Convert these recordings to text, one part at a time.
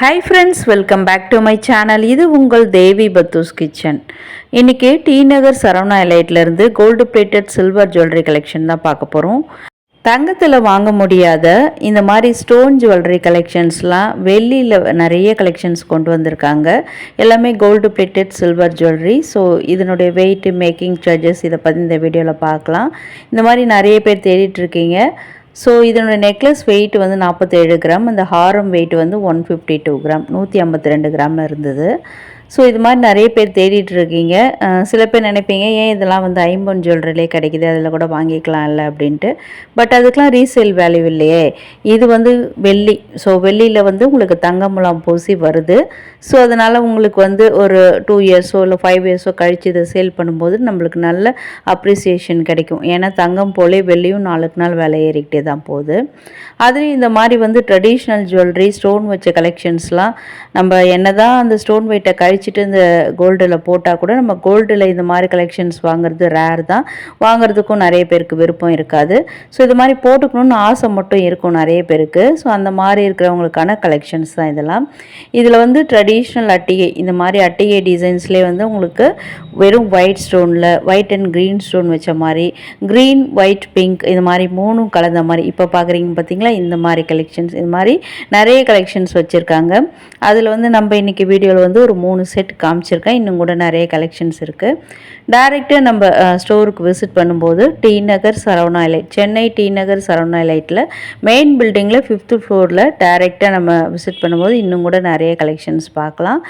Hi friends, welcome back to my channel. இது உங்கள் Devi Pathus kitchen. இன்னைக்கு டி நகர் சரவணா எலைட்ல இருந்து gold plated silver jewellery collection தான் பார்க்க போகிறோம். தங்கத்தில் வாங்க முடியாத இந்த மாதிரி ஸ்டோன் ஜுவல்லரி கலெக்ஷன்ஸ்லாம் வெள்ளியில் நிறைய கலெக்ஷன்ஸ் கொண்டு வந்திருக்காங்க. எல்லாமே gold plated silver jewellery. So இதனுடைய வெயிட், மேக்கிங் சார்ஜஸ் இதை பற்றி இந்த வீடியோவில் பார்க்கலாம். இந்த மாதிரி நிறைய பேர் தேடிட்டுருக்கீங்க. ஸோ இதனோட நெக்லஸ் வெயிட் வந்து 47 கிராம், அந்த ஹாரம் வெயிட் வந்து 152 கிராம், 152 கிராமில் இருந்தது. ஸோ இது மாதிரி நிறைய பேர் தேடிட்டு இருக்கீங்க. சில பேர் நினைப்பீங்க, ஏன் இதெல்லாம் வந்து ஐம்பொன் ஜுவல்லரிலே கிடைக்குது, அதில் கூட வாங்கிக்கலாம் இல்லை அப்படின்ட்டு. பட் அதுக்கெலாம் ரீசேல் வேல்யூ இல்லையே. இது வந்து வெள்ளி. ஸோ வெள்ளியில் வந்து உங்களுக்கு தங்க முலாம் பூசி வருது. ஸோ அதனால் உங்களுக்கு வந்து ஒரு 2 இயர்ஸோ இல்லை 5 இயர்ஸோ கழித்து இதை சேல் பண்ணும்போது நம்மளுக்கு நல்ல அப்ரிசியேஷன் கிடைக்கும். ஏன்னா தங்கம் போலே வெள்ளியும் நாளுக்கு நாள் விலை ஏறிக்கிட்டே தான் போகுது. அதுலேயும் இந்த மாதிரி வந்து ட்ரெடிஷ்னல் ஜுவல்லரி, ஸ்டோன் வச்ச கலெக்ஷன்ஸ்லாம் நம்ம என்ன தான் அந்த ஸ்டோன் வெயிட்டை கழிச்சிட்டு இந்த கோல்டில் போட்டால் கூட நம்ம கோல்டில் இந்த மாதிரி கலெக்ஷன்ஸ் வாங்குறது ரேர் தான். வாங்குறதுக்கும் நிறைய பேருக்கு விருப்பம் இருக்காது. ஸோ இது மாதிரி போட்டுக்கணும்னு ஆசை மட்டும் இருக்கும் நிறைய பேருக்கு. ஸோ அந்த மாதிரி இருக்கிறவங்களுக்கான கலெக்ஷன்ஸ் தான் இதெல்லாம். இதில் வந்து ட்ரெடிஷ்னல் அட்டிகை, இந்த மாதிரி அட்டிகை டிசைன்ஸ்லேயே வந்து உங்களுக்கு வெறும் ஒயிட் ஸ்டோனில் ஒயிட் அண்ட் க்ரீன் ஸ்டோன் வச்ச மாதிரி, க்ரீன், ஒயிட், பிங்க் இது மாதிரி மூணும் கலந்த மாதிரி இப்போ பார்க்குறீங்க பார்த்தீங்களா, இந்த மாதிரி கலெக்ஷன்ஸ், இது மாதிரி நிறைய கலெக்ஷன்ஸ் வச்சுருக்காங்க. அதில் வந்து நம்ம இன்றைக்கி வீடியோவில் வந்து ஒரு 3 செட் காமிச்சிருக்கேன். இன்னும் கூட நிறைய கலெக்ஷன்ஸ் இருக்குது. டைரெக்டாக நம்ம ஸ்டோருக்கு விசிட் பண்ணும்போது D Nagar Saravana elite, Chennai D Nagar Saravana எலைட்டில் main பில்டிங்கில் 5th ஃப்ளோரில் டைரெக்டாக நம்ம விசிட் பண்ணும்போது இன்னும் கூட நிறைய கலெக்ஷன்ஸ் பார்க்கலாம்.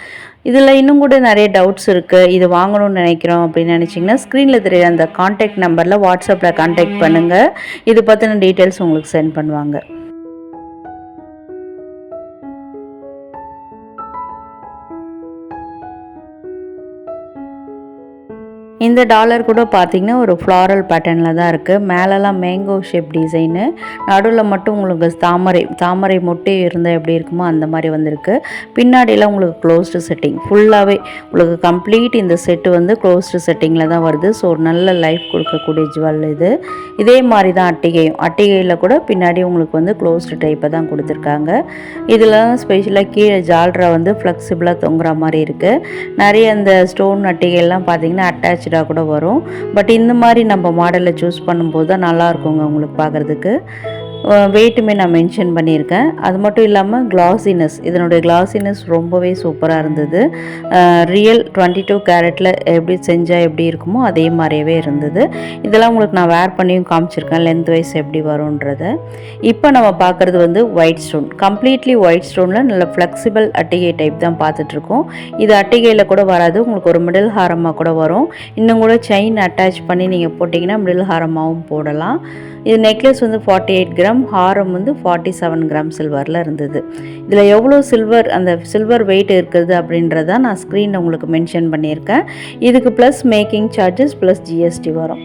இதில் இன்னும் கூட நிறைய டவுட்ஸ் இருக்குது. இது வாங்கணும்னு நினைக்கிறோம் அப்படின்னு நினச்சிங்கன்னா ஸ்க்ரீனில் தெரியுற அந்த காண்டாக்ட் நம்பரில் வாட்ஸ்அப்பில் காண்டாக்ட் பண்ணுங்கள். இது பற்றின டீட்டெயில்ஸ் உங்களுக்கு சென்ட் பண்ணுவாங்க. இந்த டாலர் கூட பார்த்திங்கன்னா ஒரு ஃப்ளாரல் பேட்டர்னில் தான் இருக்குது. மேலெலாம் மேங்கோ ஷேப் டிசைனு, நடுவில் மட்டும் உங்களுக்கு தாமரை மொட்டை இருந்தால் எப்படி இருக்குமோ அந்த மாதிரி வந்திருக்கு. பின்னாடியெல்லாம் உங்களுக்கு க்ளோஸ்டு செட்டிங், ஃபுல்லாகவே உங்களுக்கு கம்ப்ளீட் இந்த செட்டு வந்து க்ளோஸ்டு செட்டிங்கில் தான் வருது. ஸோ ஒரு நல்ல லைஃப் கொடுக்கக்கூடிய ஜுவல் இது. இதே மாதிரி தான் அட்டிகையும், அட்டிகையில் கூட பின்னாடி உங்களுக்கு வந்து க்ளோஸ்டு டைப்பை தான் கொடுத்துருக்காங்க. இதில் ஸ்பெஷலாக கீழே ஜால்ரா வந்து ஃப்ளெக்சிபிளாக தொங்குற மாதிரி இருக்குது. நிறைய அந்த ஸ்டோன் அட்டிகைலாம் பார்த்திங்கன்னா அட்டாச் கூட வரும். பட் இந்த மாதிரி நம்ம மாடலை சூஸ் பண்ணும்போது தான் நல்லா இருக்குங்க உங்களுக்கு பார்க்குறதுக்கு. வெயிட்டுமே நான் மென்ஷன் பண்ணியிருக்கேன். அது மட்டும் இல்லாமல் கிளாசினஸ், இதனுடைய கிளாசினஸ் ரொம்பவே சூப்பராக இருந்தது. ரியல் 22 கேரட்டில் எப்படி செஞ்சால் எப்படி இருக்குமோ அதே மாதிரியே இருந்தது. இதெல்லாம் உங்களுக்கு நான் வேர் பண்ணியும் காமிச்சிருக்கேன், லென்த் வைஸ் எப்படி வரும்ன்றத. இப்போ நம்ம பார்க்குறது வந்து ஒயிட் ஸ்டோன், கம்ப்ளீட்லி ஒயிட் ஸ்டோனில் நல்ல ஃப்ளெக்சிபிள் அட்டிகை டைப் தான் பார்த்துட்ருக்கோம். இது அட்டிகையில் கூட வராது, உங்களுக்கு ஒரு மிடில் ஹாரமாக கூட வரும். இன்னும் கூட செயின் அட்டாச் பண்ணி நீங்கள் போட்டிங்கன்னா மிடில் ஹாரமாகவும் போடலாம். இது நெக்லஸ் வந்து 48 கிராம், ஹாரம் வந்து 47 கிராம் சில்வரில் இருந்தது. இதில் எவ்வளோ சில்வர் வெயிட் இருக்குது அப்படின்றத நான் ஸ்க்ரீனில் உங்களுக்கு மென்ஷன் பண்ணியிருக்கேன். இதுக்கு plus making charges plus GST வரும்.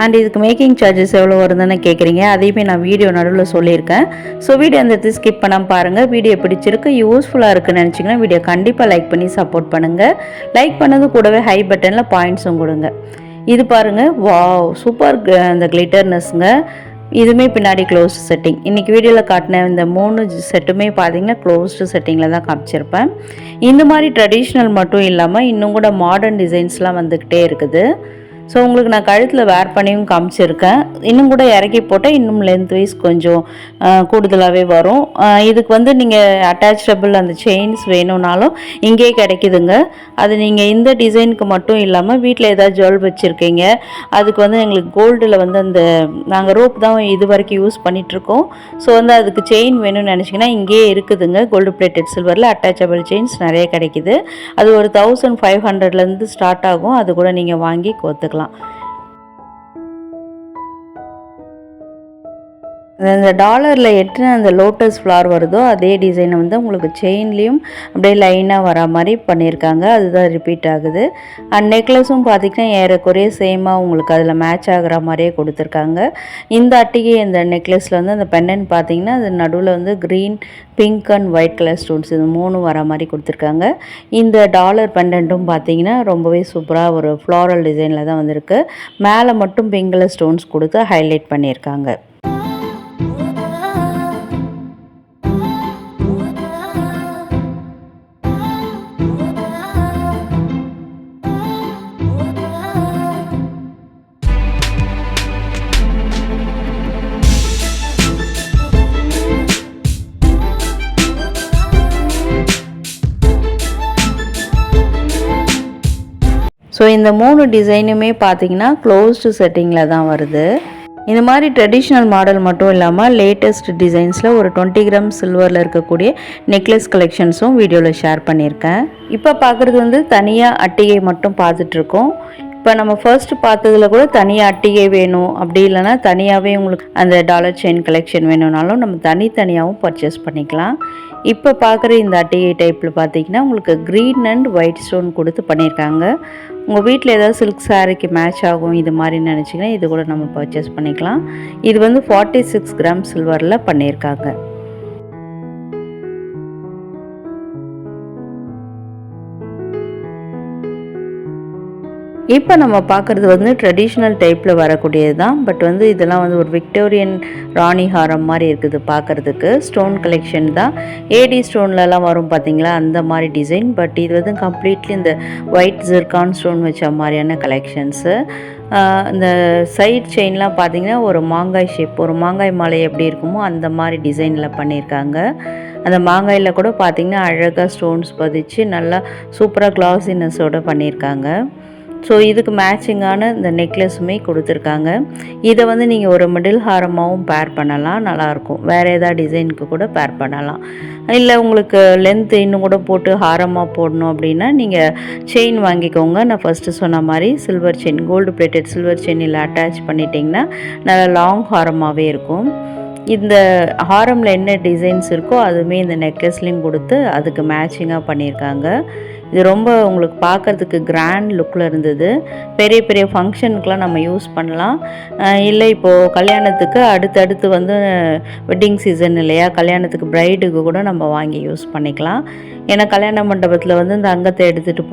அண்ட் இதுக்கு மேக்கிங் சார்ஜஸ் எவ்வளோ வருதுன்னு கேட்குறீங்க, அதையுமே நான் வீடியோ நடுவில் சொல்லியிருக்கேன். ஸோ வீடியோ அந்த இடத்துல ஸ்கிப் பண்ணாமல் பாருங்கள். வீடியோ பிடிச்சிருக்கு, யூஸ்ஃபுல்லாக இருக்குன்னு நினச்சிங்கன்னா வீடியோ கண்டிப்பாக லைக் பண்ணி சப்போர்ட் பண்ணுங்கள். லைக் பண்ணது கூடவே ஹை பட்டனில் பாயிண்ட்ஸும் கொடுங்க. இது பாருங்கள், வாவ் சூப்பர் அந்த கிளிட்டர்னஸ்ங்க. இதுவுமே பின்னாடி க்ளோஸ்டு செட்டிங். இன்றைக்கி வீடியோவில் காட்டின இந்த 3 செட்டுமே பார்த்தீங்கன்னா க்ளோஸ்டு செட்டிங்கில் தான் காமிச்சிருப்பேன். இந்த மாதிரி ட்ரெடிஷ்னல் மட்டும் இல்லாமல் இன்னும் கூட மாடர்ன் டிசைன்ஸ்லாம் வந்துக்கிட்டே இருக்குது. ஸோ உங்களுக்கு நான் கழுத்தில் வேர் பண்ணியும் காமிச்சிருக்கேன். இன்னும் கூட இறக்கி போட்டால் இன்னும் லென்த் வைஸ் கொஞ்சம் கூடுதலாகவே வரும். இதுக்கு வந்து நீங்கள் அட்டாச்சபிள் அந்த செயின்ஸ் வேணும்னாலும் இங்கே கிடைக்குதுங்க. அது நீங்கள் இந்த டிசைனுக்கு மட்டும் இல்லாமல் வீட்டில் ஏதாவது ஜுவல் வச்சுருக்கீங்க, அதுக்கு வந்து எங்களுக்கு கோல்டில் வந்து அந்த நாங்கள் ரோப் தான் இது வரைக்கும் யூஸ் பண்ணிகிட்ருக்கோம். ஸோ வந்து அதுக்கு செயின் வேணும்னு நினச்சிங்கன்னா இங்கேயே இருக்குதுங்க. கோல்டு பிளேட்டட் சில்வரில் அட்டாச்சபிள் செயின்ஸ் நிறைய கிடைக்கிது. அது ஒரு 1500லேருந்து ஸ்டார்ட் ஆகும். அது கூட நீங்கள் வாங்கி கோத்துக்கலாம். அந்த டாலரில் எட்டுன அந்த லோட்டஸ் ஃப்ளார் வருதோ அதே டிசைனை வந்து உங்களுக்கு செயின்லேயும் அப்படியே லைனாக வர மாதிரி பண்ணியிருக்காங்க. அதுதான் ரிப்பீட் ஆகுது. அண்ட் நெக்லஸும் பார்த்திங்கன்னா ஏறக்குறைய சேமாக உங்களுக்கு அதில் மேட்ச் ஆகிற மாதிரியே கொடுத்துருக்காங்க. இந்த அட்டிகை இந்த நெக்லஸில் வந்து அந்த பெண்டன்ட் பார்த்திங்கன்னா அது நடுவில் வந்து green, pink and white colour stones இது 3 வர மாதிரி கொடுத்துருக்காங்க. இந்த டாலர் பெண்டன்ட்டும் பார்த்திங்கன்னா ரொம்பவே சூப்பராக ஒரு ஃப்ளாரல் டிசைனில் தான் வந்திருக்கு. மேலே மட்டும் பிங்க் கலர் ஸ்டோன்ஸ் கொடுத்து ஹைலைட் பண்ணியிருக்காங்க. ஸோ இந்த 3 டிசைனுமே பார்த்தீங்கன்னா க்ளோஸ்டு செட்டிங்கில் தான் வருது. இந்த மாதிரி ட்ரெடிஷ்னல் மாடல் மட்டும் இல்லாமல் லேட்டஸ்ட் டிசைன்ஸில் ஒரு 20 கிராம் சில்வரில் இருக்கக்கூடிய நெக்லஸ் கலெக்ஷன்ஸும் வீடியோவில் ஷேர் பண்ணியிருக்கேன். இப்போ பார்க்குறது வந்து தனியாக அட்டிகை மட்டும் பார்த்துட்ருக்கோம். இப்போ நம்ம ஃபர்ஸ்ட் பார்த்ததில் கூட தனியாக அட்டிகை வேணும், அப்படி இல்லைனா தனியாகவே உங்களுக்கு அந்த டாலர் செயின் கலெக்ஷன் வேணும்னாலும் நம்ம தனித்தனியாகவும் பர்ச்சேஸ் பண்ணிக்கலாம். இப்போ பார்க்குற இந்த அட்டிகை டைப்பில் பார்த்தீங்கன்னா உங்களுக்கு க்ரீன் அண்ட் ஒயிட் ஸ்டோன் கொடுத்து பண்ணியிருக்காங்க. உங்கள் வீட்டில் ஏதாவது சில்க் சாரீக்கு மேட்ச் ஆகும் இது மாதிரி நினச்சிங்கன்னா இது கூட நம்ம பர்ச்சேஸ் பண்ணிக்கலாம். இது வந்து 46 கிராம் சில்வரில் பண்ணியிருக்காங்க. இப்போ நம்ம பார்க்குறது வந்து ட்ரெடிஷ்னல் டைப்பில் வரக்கூடியது தான். பட் வந்து இதெல்லாம் வந்து ஒரு விக்டோரியன் ராணி ஹாரம் மாதிரி இருக்குது பார்க்குறதுக்கு. ஸ்டோன் கலெக்ஷன் தான். ஏடி ஸ்டோன்லலாம் வரும் பார்த்தீங்களா, அந்த மாதிரி டிசைன். பட் இது வந்து கம்ப்ளீட்லி இந்த ஒயிட் ஜிர்கான் ஸ்டோன் வச்ச மாதிரியான கலெக்ஷன்ஸு. இந்த சைட் செயின்லாம் பார்த்தீங்கன்னா ஒரு மாங்காய் ஷேப், ஒரு மாங்காய் மாலை எப்படி இருக்குமோ அந்த மாதிரி டிசைனில் பண்ணியிருக்காங்க. அந்த மாங்காயில் கூட பார்த்திங்கன்னா அழகாக ஸ்டோன்ஸ் பதிச்சு நல்லா சூப்பராக கிளாஸினஸோடு பண்ணியிருக்காங்க. ஸோ இதுக்கு மேட்சிங்கான இந்த நெக்லஸுமே கொடுத்துருக்காங்க. இதை வந்து நீங்கள் ஒரு மிடில் ஹாரமாகவும் பேர் பண்ணலாம், நல்லாயிருக்கும். வேறு ஏதாவது டிசைனுக்கு கூட பேர் பண்ணலாம். இல்லை உங்களுக்கு லென்த் இன்னும் கூட போட்டு ஹாரமாக போடணும் அப்படின்னா நீங்கள் செயின் வாங்கிக்கோங்க. நான் ஃபஸ்ட்டு சொன்ன மாதிரி silver chain, gold plated silver செயினில் அட்டாச் பண்ணிட்டிங்கன்னா நல்லா லாங் ஹாரமாகவே இருக்கும். இந்த ஹாரமில் என்ன டிசைன்ஸ் இருக்கோ அதுவுமே இந்த நெக்லஸ்லேயும் கொடுத்து அதுக்கு மேட்சிங்காக பண்ணியிருக்காங்க. இது ரொம்ப உங்களுக்கு பார்க்குறதுக்கு கிராண்ட் லுக்கில் இருந்தது. பெரிய பெரிய ஃபங்க்ஷனுக்கெலாம் நம்ம யூஸ் பண்ணலாம். இல்லை இப்போது கல்யாணத்துக்கு அடுத்தடுத்து வந்து வெட்டிங் சீசன் இல்லையா, கல்யாணத்துக்கு ப்ரைடுக்கு கூட நம்ம வாங்கி யூஸ் பண்ணிக்கலாம். ஏன்னா கல்யாண மண்டபத்தில் வந்து இந்த அங்கத்தை எடுத்துகிட்டு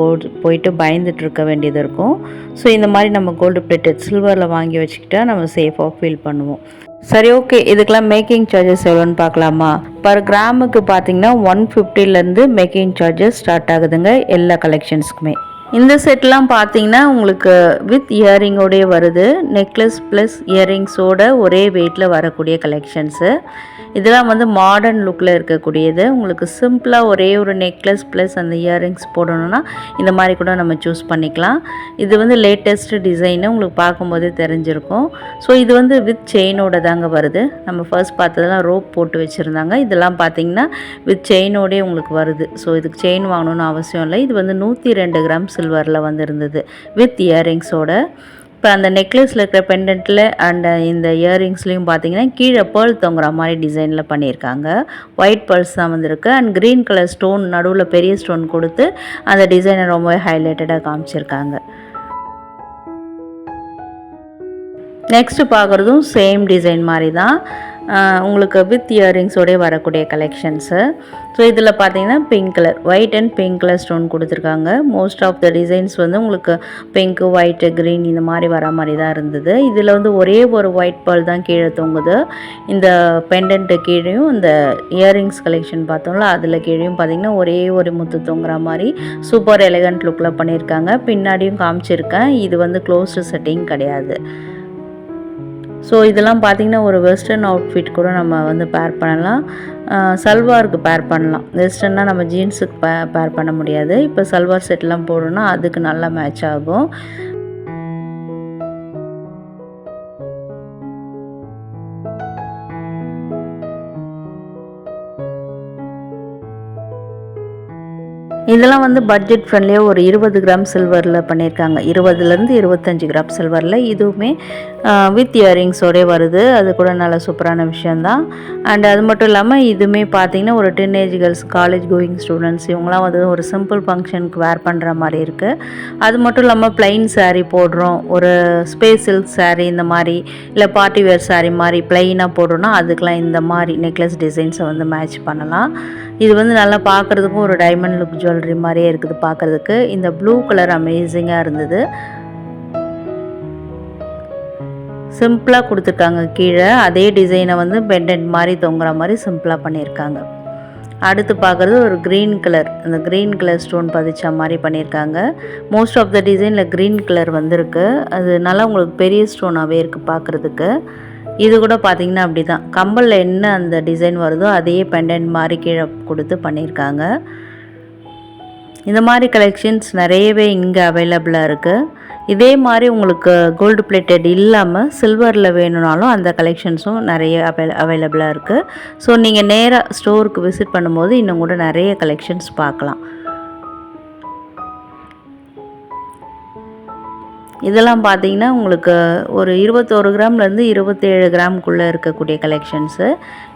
போயிட்டு பயந்துட்டு இருக்க வேண்டியது இருக்கும். ஸோ இந்த மாதிரி நம்ம கோல்டு பிளேட்டட் சில்வரில் வாங்கி வச்சுக்கிட்டா நம்ம சேஃபாக ஃபீல் பண்ணுவோம். சரி, ஓகே. இதுக்கெலாம் மேக்கிங் சார்ஜஸ் எவ்வளோன்னு பார்க்கலாமா? பர் கிராமுக்கு பார்த்தீங்கன்னா 150லேருந்து மேக்கிங் சார்ஜஸ் ஸ்டார்ட் ஆகுதுங்க எல்லா கலெக்ஷன்ஸுக்குமே. இந்த செட்லாம் பார்த்தீங்கன்னா உங்களுக்கு வித் இயரிங்கோடய வருது. நெக்லஸ் ப்ளஸ் இயரிங்ஸோட ஒரே வெயிட்டில் வரக்கூடிய கலெக்ஷன்ஸு. இதெல்லாம் வந்து மாடர்ன் லுக்கில் இருக்கக்கூடியது. உங்களுக்கு சிம்பிளாக ஒரே ஒரு நெக்லஸ் ப்ளஸ் அந்த இயரிங்ஸ் போடணுன்னா இந்த மாதிரி கூட நம்ம சூஸ் பண்ணிக்கலாம். இது வந்து லேட்டஸ்ட் டிசைனு, உங்களுக்கு பார்க்கும்போதே தெரிஞ்சிருக்கும். ஸோ இது வந்து வித் செயினோட தாங்க வருது. நம்ம ஃபர்ஸ்ட் பார்த்ததெல்லாம் ரோப் போட்டு வச்சுருந்தாங்க. இதெல்லாம் பார்த்தீங்கன்னா வித் செயினோடே உங்களுக்கு வருது. ஸோ இதுக்கு செயின் வாங்கணுன்னு அவசியம் இல்லை. இது வந்து 102 கிராம் சில்வரில் வந்து இருந்தது வித் இயரிங்ஸோட. இப்போ அந்த நெக்லஸில் இருக்கிற பெண்டன்ட்டில் அண்ட் இந்த இயரிங்ஸ்லேயும் பார்த்தீங்கன்னா கீழே பேர்ல் தொங்குற மாதிரி டிசைனில் பண்ணியிருக்காங்க. ஒயிட் பேர்ல்ஸ் தான் வந்திருக்கு. அண்ட் க்ரீன் கலர் ஸ்டோன் நடுவில் பெரிய ஸ்டோன் கொடுத்து அந்த டிசைனை ரொம்பவே ஹைலைட்டடாக காமிச்சிருக்காங்க. நெக்ஸ்ட்டு பார்க்குறதும் சேம் டிசைன் மாதிரி தான். உங்களுக்கு வித் இயரிங்ஸோடய வரக்கூடிய கலெக்ஷன்ஸு. ஸோ இதில் பார்த்தீங்கன்னா pink colour, white and pink colour stone கொடுத்துருக்காங்க. மோஸ்ட் ஆஃப் த டிசைன்ஸ் வந்து உங்களுக்கு பிங்க்கு, ஒயிட்டு, க்ரீன் இந்த மாதிரி வர மாதிரி தான் இருந்தது. இதில் வந்து ஒரே ஒரு ஒயிட் பேர்ல் தான் கீழே தொங்குது. இந்த பெண்டன்ட்டு கீழேயும் இந்த இயரிங்ஸ் கலெக்ஷன் பார்த்தோம்ல அதில் கீழேயும் பார்த்தீங்கன்னா ஒரே ஒரு முத்து தொங்குற மாதிரி சூப்பர் எலிகண்ட் லுக்கில் பண்ணியிருக்காங்க. பின்னாடியும் காமிச்சிருக்கேன். இது வந்து க்ளோஸ்டு செட்டிங் கிடையாது. ஸோ இதெல்லாம் பார்த்திங்கன்னா ஒரு வெஸ்டர்ன் அவுட்ஃபிட் கூட நம்ம வந்து பேர் பண்ணலாம். சல்வாருக்கு பேர் பண்ணலாம். வெஸ்டர்னால் நம்ம ஜீன்ஸுக்கு பேர் பண்ண முடியாது. இப்போ சல்வார் செட்லாம் போடணும்னா அதுக்கு நல்லா மேட்ச் ஆகும். இதெல்லாம் வந்து பட்ஜெட் ஃப்ரெண்ட்லியாக ஒரு 20 கிராம் சில்வரில் பண்ணியிருக்காங்க. 20லேருந்து 25 கிராம் சில்வரில். இதுவுமே வித் இயரிங்ஸோடே வருது. அது கூட நல்ல சூப்பரான விஷயந்தான். அண்ட் அது மட்டும் இல்லாமல் இதுவுமே பார்த்திங்கன்னா ஒரு teenage girls, college going students இவங்களாம் வந்து ஒரு சிம்பிள் ஃபங்க்ஷனுக்கு வேர் பண்ணுற மாதிரி இருக்குது. அது மட்டும் இல்லாமல் ப்ளைன் சாரீ போடுறோம், ஒரு ஸ்பேஸ் சில்க் சாரீ இந்த மாதிரி, இல்லை பார்ட்டி வேர் சாரீ மாதிரி ப்ளைனாக போடுறோன்னா அதுக்கெலாம் இந்த மாதிரி நெக்லஸ் டிசைன்ஸை வந்து மேட்ச் பண்ணலாம். இது வந்து நல்லா பார்க்குறதுக்கும் ஒரு டைமண்ட் லுக் ஜுவல்லரி மாதிரியே இருக்குது பார்க்குறதுக்கு. இந்த ப்ளூ கலர் அமேசிங்காக இருந்தது. சிம்பிளாக கொடுத்துருக்காங்க. கீழே அதே டிசைனை வந்து பெண்டன்ட் மாதிரி தொங்குற மாதிரி சிம்பிளாக பண்ணியிருக்காங்க. அடுத்து பார்க்குறது ஒரு க்ரீன் கலர், அந்த க்ரீன் கலர் ஸ்டோன் பதிச்ச மாதிரி பண்ணியிருக்காங்க. மோஸ்ட் ஆஃப் த டிசைனில் க்ரீன் கலர் வந்திருக்கு. அது நல்லா உங்களுக்கு பெரிய ஸ்டோனாகவே இருக்குது பார்க்குறதுக்கு. இது கூட பார்த்திங்கன்னா அப்படி தான், கம்பலில் என்ன அந்த டிசைன் வருதோ அதே பெண்டன்ட் மாதிரி கீழே கொடுத்து பண்ணியிருக்காங்க. இந்த மாதிரி கலெக்ஷன்ஸ் நிறையவே இங்கே அவைலபிளாக இருக்குது. இதே மாதிரி உங்களுக்கு கோல்டு பிளேட்டட் இல்லாமல் சில்வரில் வேணும்னாலும் அந்த கலெக்ஷன்ஸும் நிறைய அவைலபிளாக இருக்குது. ஸோ நீங்கள் நேராக ஸ்டோருக்கு விசிட் பண்ணும்போது இன்னும் கூட நிறைய கலெக்ஷன்ஸ் பார்க்கலாம். இதெல்லாம் பார்த்தீங்கன்னா உங்களுக்கு ஒரு 21 கிராம்லேருந்து 27 கிராமுக்குள்ளே இருக்கக்கூடிய கலெக்ஷன்ஸு.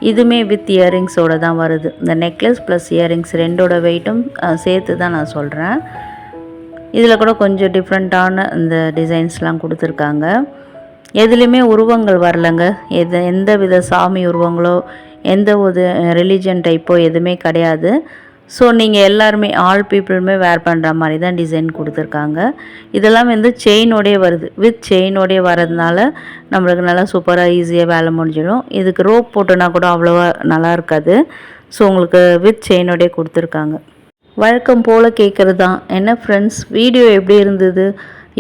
இதுவுமே வித் இயரிங்ஸோடு தான் வருது. இந்த நெக்லஸ் ப்ளஸ் இயரிங்ஸ் ரெண்டோட வெயிட்டும் சேர்த்து தான் நான் சொல்கிறேன். இதில் கூட கொஞ்சம் டிஃப்ரெண்ட்டான இந்த டிசைன்ஸ்லாம் கொடுத்துருக்காங்க. எதுலேயுமே உருவங்கள் வரலைங்க. எந்த வித சாமி உருவங்களோ எந்த ஒரு ரிலீஜன் டைப்போ எதுவுமே கிடையாது. ஸோ நீங்கள் எல்லாருமே ஆல் பீப்புளுமே வேர் பண்ணுற மாதிரி தான் டிசைன் கொடுத்துருக்காங்க. இதெல்லாம் வந்து செயினோடே வருது. வித் செயினோடே வரதுனால நம்மளுக்கு நல்லா சூப்பராக ஈஸியாக வேலை முடிஞ்சிடும். இதுக்கு ரோப் போட்டோன்னா கூட அவ்வளோவா நல்லா இருக்காது. ஸோ உங்களுக்கு வித் செயினோடே கொடுத்துருக்காங்க. வழக்கம் போல் கேட்குறது தான், என்ன ஃப்ரெண்ட்ஸ் வீடியோ எப்படி இருந்தது,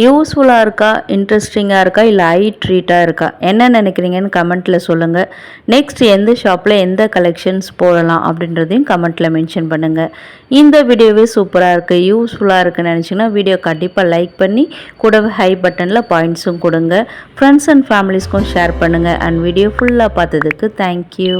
யூஸ்ஃபுல்லாக இருக்கா, இன்ட்ரெஸ்டிங்காக இருக்கா, இல்லை ஐ ட்ரீட்டாக இருக்கா, என்ன நினைக்கிறீங்கன்னு கமெண்ட்டில் சொல்லுங்கள். நெக்ஸ்ட் எந்த ஷாப்பில் எந்த கலெக்ஷன்ஸ் போடலாம் அப்படின்றதையும் கமெண்ட்டில் மென்ஷன் பண்ணுங்கள். இந்த வீடியோவே சூப்பராக இருக்குது, யூஸ்ஃபுல்லாக இருக்குன்னு நினச்சிங்கன்னா வீடியோ கண்டிப்பாக லைக் பண்ணி கூடவே ஹை பட்டனில் பாயிண்ட்ஸும் கொடுங்க. ஃப்ரெண்ட்ஸ் அண்ட் ஃபேமிலிஸ்க்கும் ஷேர் பண்ணுங்கள். அண்ட் வீடியோ ஃபுல்லாக பார்த்ததுக்கு தேங்க்யூ.